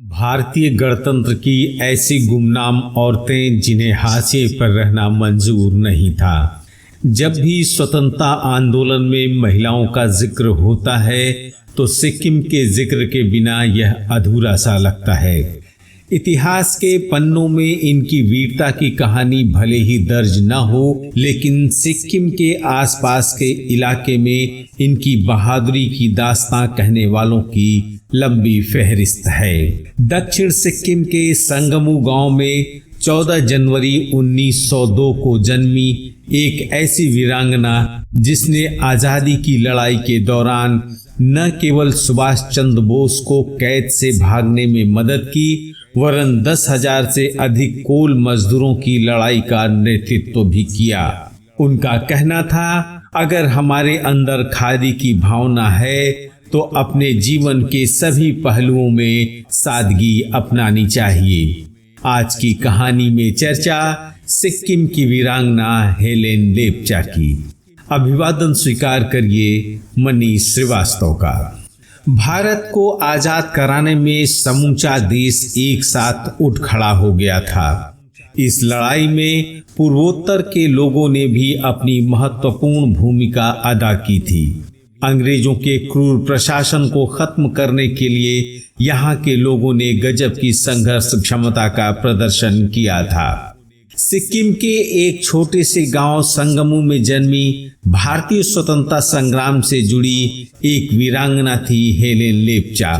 भारतीय गणतंत्र की ऐसी गुमनाम औरतें जिन्हें हाशिए पर रहना मंजूर नहीं था। जब भी स्वतंत्रता आंदोलन में महिलाओं का जिक्र होता है तो सिक्किम के जिक्र के बिना यह अधूरा सा लगता है। इतिहास के पन्नों में इनकी वीरता की कहानी भले ही दर्ज न हो, लेकिन सिक्किम के आसपास के इलाके में इनकी बहादुरी की दास्तां कहने वालों की लंबी फहरिस्त है। दक्षिण सिक्किम के संगमू गांव में 14 जनवरी 1902 को जन्मी एक ऐसी वीरांगना जिसने आज़ादी की लड़ाई के दौरान न केवल सुभाष चंद्र बोस को कैद से भागने में मदद की, वरन 10,000 से अधिक कोल मजदूरों की लड़ाई का नेतृत्व भी किया। उनका कहना था, अगर हमारे अंदर खादी की भावना है तो अपने जीवन के सभी पहलुओं में सादगी अपनानी चाहिए। आज की कहानी में चर्चा सिक्किम की वीरांगना हेलेन लेप्चा की। अभिवादन स्वीकार करिए मनीष श्रीवास्तव का। भारत को आजाद कराने में समूचा देश एक साथ उठ खड़ा हो गया था। इस लड़ाई में पूर्वोत्तर के लोगों ने भी अपनी महत्वपूर्ण भूमिका अदा की थी। अंग्रेजों के क्रूर प्रशासन को खत्म करने के लिए यहाँ के लोगों ने गजब की संघर्ष क्षमता का प्रदर्शन किया था। सिक्किम के एक छोटे से गांव संगमू में जन्मी भारतीय स्वतंत्रता संग्राम से जुड़ी एक वीरांगना थी हेलेन लेप्चा।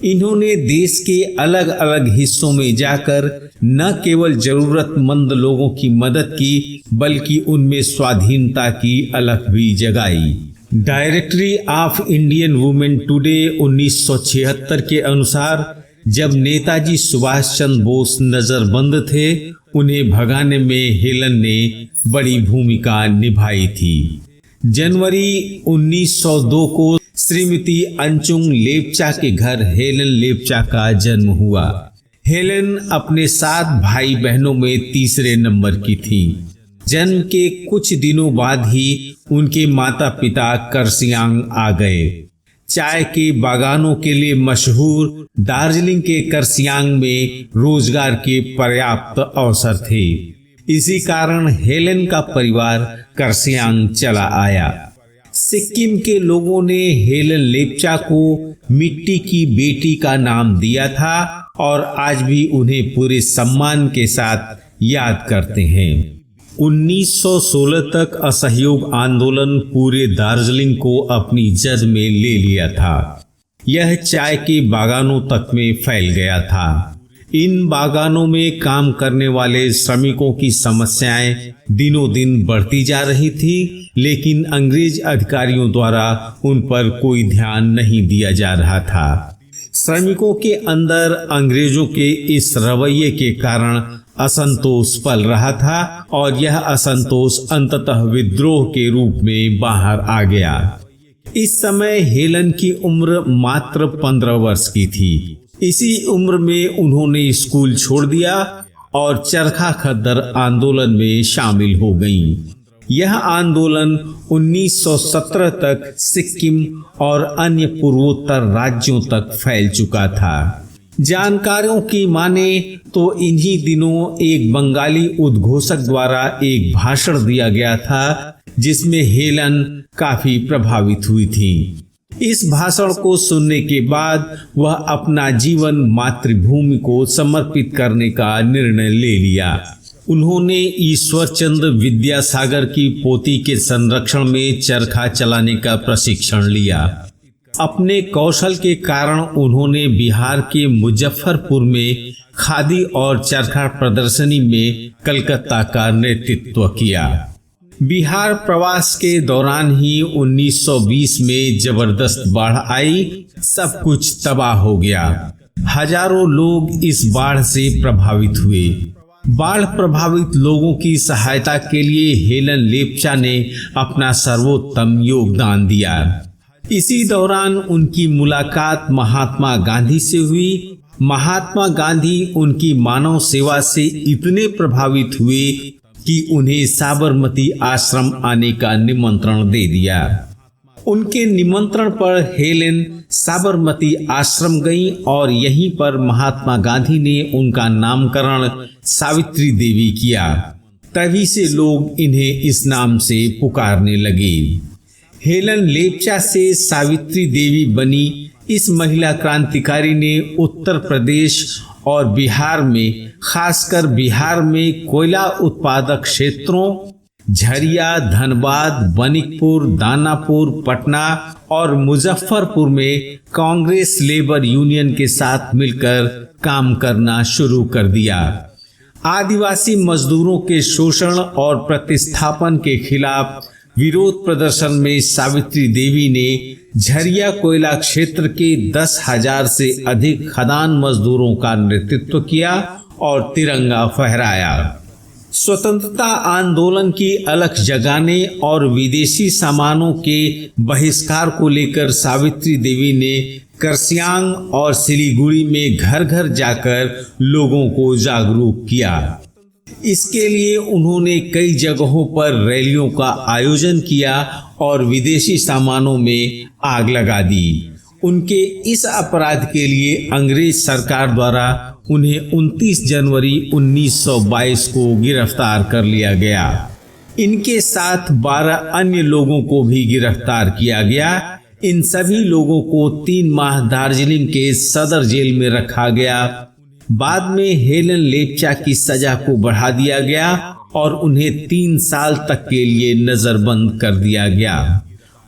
इन्होंने देश के अलग अलग हिस्सों में जाकर न केवल जरूरतमंद लोगों की मदद की, बल्कि उनमें स्वाधीनता की अलख भी जगाई। Directory of Indian women today 1976 के अनुसार जब नेताजी सुभाष चंद्र बोस नजरबंद थे, उन्हें भगाने में हेलन ने बड़ी भूमिका निभाई थी। जनवरी 1902 को श्रीमती अंचुंग लेप्चा के घर हेलेन लेप्चा का जन्म हुआ। हेलेन अपने 7 भाई बहनों में तीसरे नंबर की थी। जन्म के कुछ दिनों बाद ही उनके माता पिता कर्सियांग आ गए। चाय के बागानों के लिए मशहूर दार्जिलिंग के कर्सियांग में रोजगार के पर्याप्त अवसर थे। इसी कारण हेलेन का परिवार कर्सियांग चला आया। सिक्किम के लोगों ने हेलेन लेप्चा को मिट्टी की बेटी का नाम दिया था और आज भी उन्हें पूरे सम्मान के साथ याद करते हैं। 1916 तक असहयोग आंदोलन पूरे दार्जिलिंग को अपनी जद में ले लिया था। यह चाय के बागानों तक में फैल गया था। इन बागानों में काम करने वाले श्रमिकों की समस्याएं दिनों दिन बढ़ती जा रही थी, लेकिन अंग्रेज अधिकारियों द्वारा उन पर कोई ध्यान नहीं दिया जा रहा था। श्रमिकों के अंदर अंग्रेजों के इस रवैये के कारण असंतोष पल रहा था और यह असंतोष अंततः विद्रोह के रूप में बाहर आ गया। इस समय हेलन की उम्र मात्र 15 वर्ष की थी। इसी उम्र में उन्होंने स्कूल छोड़ दिया और चरखा खद्दर आंदोलन में शामिल हो गईं। यह आंदोलन 1917 तक सिक्किम और अन्य पूर्वोत्तर राज्यों तक फैल चुका था। जानकारों की माने तो इन्हीं दिनों एक बंगाली उद्घोषक द्वारा एक भाषण दिया गया था जिसमें हेलन काफी प्रभावित हुई थी। इस भाषण को सुनने के बाद वह अपना जीवन मातृभूमि को समर्पित करने का निर्णय ले लिया। उन्होंने ईश्वरचंद्र विद्यासागर की पोती के संरक्षण में चरखा चलाने का प्रशिक्षण लिया। अपने कौशल के कारण उन्होंने बिहार के मुजफ्फरपुर में खादी और चरखा प्रदर्शनी में कलकत्ता का नेतृत्व किया। बिहार प्रवास के दौरान ही 1920 में जबरदस्त बाढ़ आई। सब कुछ तबाह हो गया। हजारों लोग इस बाढ़ से प्रभावित हुए। बाढ़ प्रभावित लोगों की सहायता के लिए हेलेन लेप्चा ने अपना सर्वोत्तम योगदान दिया। इसी दौरान उनकी मुलाकात महात्मा गांधी से हुई। महात्मा गांधी उनकी मानव सेवा से इतने प्रभावित हुए कि उन्हें साबरमती आश्रम आने का निमंत्रण दे दिया। उनके निमंत्रण पर हेलेन साबरमती आश्रम गईं और यहीं पर महात्मा गांधी ने उनका नामकरण सावित्री देवी किया। तभी से लोग इन्हें इस नाम से पुकारने लगे। हेलेन लेप्चा से सावित्री देवी बनी इस महिला क्रांतिकारी ने उत्तर प्रदेश और बिहार में, खासकर बिहार में कोयला उत्पादक क्षेत्रों झरिया, धनबाद, बनिकपुर, दानापुर, पटना और मुजफ्फरपुर में कांग्रेस लेबर यूनियन के साथ मिलकर काम करना शुरू कर दिया। आदिवासी मजदूरों के शोषण और प्रतिस्थापन के खिलाफ विरोध प्रदर्शन में सावित्री देवी ने झरिया कोयला क्षेत्र के 10,000 से अधिक खदान मजदूरों का नेतृत्व किया और तिरंगा फहराया। स्वतंत्रता आंदोलन की अलख जगाने और विदेशी सामानों के बहिष्कार को लेकर सावित्री देवी ने कर्सियांग और सिलीगुड़ी में घर घर जाकर लोगों को जागरूक किया। इसके लिए उन्होंने कई जगहों पर रैलियों का आयोजन किया और विदेशी सामानों में आग लगा दी। उनके इस अपराध के लिए अंग्रेज सरकार द्वारा उन्हें 29 जनवरी 1922 को गिरफ्तार कर लिया गया। इनके साथ 12 अन्य लोगों को भी गिरफ्तार किया गया। इन सभी लोगों को 3 माह दार्जिलिंग के सदर जेल में रखा गया। बाद में हेलेन लेप्चा की सजा को बढ़ा दिया गया और उन्हें 3 साल तक के लिए नजरबंद कर दिया गया।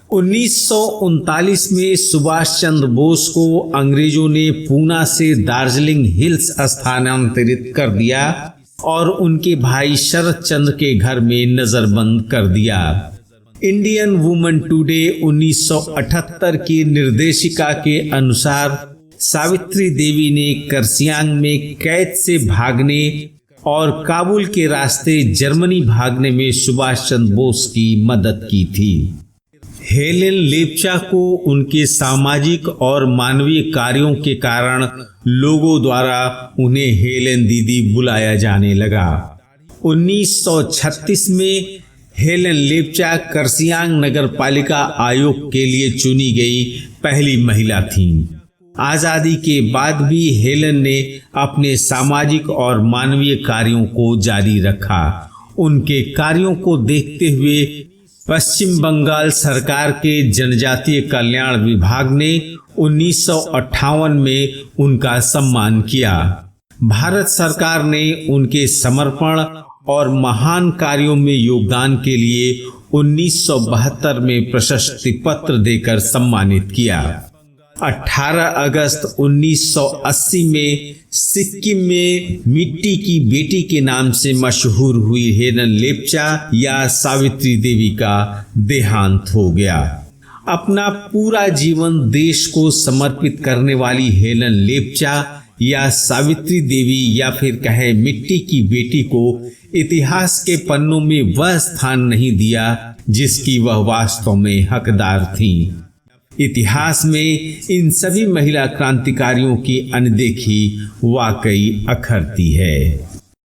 1939 में सुभाष चंद्र बोस को अंग्रेजों ने पूना से दार्जिलिंग हिल्स स्थानांतरित कर दिया और उनके भाई शरद चंद्र के घर में नजरबंद कर दिया। इंडियन वुमन टुडे 1978 की निर्देशिका के अनुसार सावित्री देवी ने कर्सियांग में कैद से भागने और काबुल के रास्ते जर्मनी भागने में सुभाष चंद्र बोस की मदद की थी। हेलेन लेप्चा को उनके सामाजिक और मानवीय कार्यों के कारण लोगों द्वारा उन्हें हेलेन दीदी बुलाया जाने लगा। 1936 में हेलेन लेप्चा कर्सियांग नगर पालिका आयोग के लिए चुनी गई पहली महिला थीं। आजादी के बाद भी हेलेन ने अपने सामाजिक और मानवीय कार्यों को जारी रखा। उनके कार्यों को देखते हुए पश्चिम बंगाल सरकार के जनजातीय कल्याण विभाग ने 1958 में उनका सम्मान किया। भारत सरकार ने उनके समर्पण और महान कार्यों में योगदान के लिए 1972 में प्रशस्ति पत्र देकर सम्मानित किया। 18 अगस्त 1980 में सिक्किम में मिट्टी की बेटी के नाम से मशहूर हुई हेलेन लेप्चा या सावित्री देवी का देहांत हो गया। अपना पूरा जीवन देश को समर्पित करने वाली हेलेन लेप्चा या सावित्री देवी या फिर कहे मिट्टी की बेटी को इतिहास के पन्नों में वह स्थान नहीं दिया जिसकी वह वास्तव में हकदार थीं। इतिहास में इन सभी महिला क्रांतिकारियों की अनदेखी वाकई अखरती है।